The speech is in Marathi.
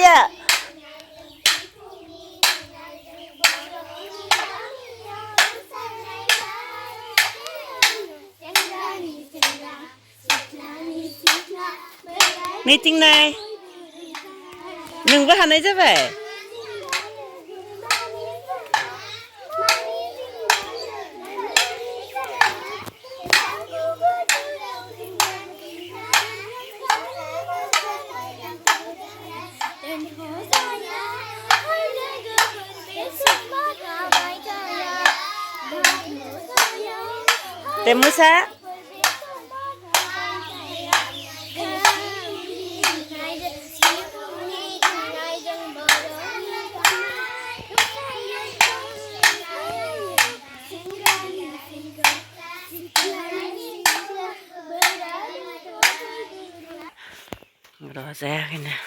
dia. Meeting này đừng có hành ấy chứ vậy. Tem Musa. Rồi ra cái nè.